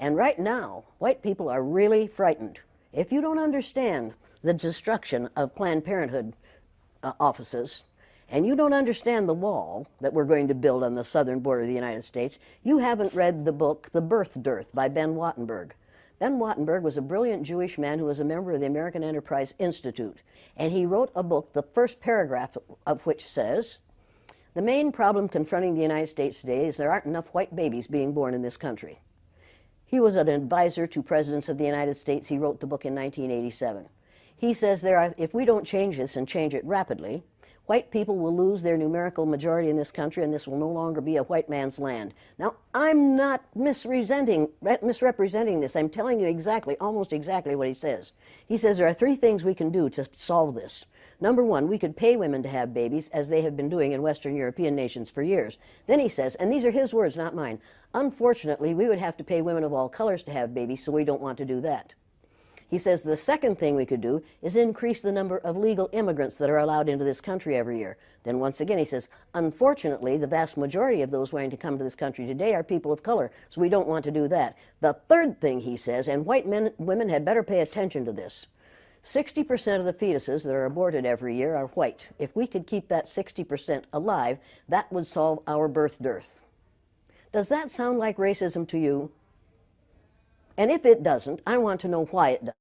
And right now, white people are really frightened. If you don't understand the destruction of Planned Parenthood offices, and you don't understand the wall that we're going to build on the southern border of the United States, you haven't read the book The Birth Dearth by Ben Wattenberg. Ben Wattenberg was a brilliant Jewish man who was a member of the American Enterprise Institute, and he wrote a book, the first paragraph of which says, "The main problem confronting the United States today is there aren't enough white babies being born in this country." He was an advisor to presidents of the United States. He wrote the book in 1987. He says if we don't change this and change it rapidly, white people will lose their numerical majority in this country, and this will no longer be a white man's land. Now, I'm not misrepresenting this. I'm telling you exactly, almost exactly what he says. He says there are three things we can do to solve this. Number one, we could pay women to have babies, as they have been doing in Western European nations for years. Then he says, and these are his words, not mine, unfortunately, we would have to pay women of all colors to have babies, so we don't want to do that. He says the second thing we could do is increase the number of legal immigrants that are allowed into this country every year. Then once again he says, unfortunately, the vast majority of those wanting to come to this country today are people of color, so we don't want to do that. The third thing he says, and women had better pay attention to this, 60% of the fetuses that are aborted every year are white. If we could keep that 60% alive, that would solve our birth dearth. Does that sound like racism to you? And if it doesn't, I want to know why it does.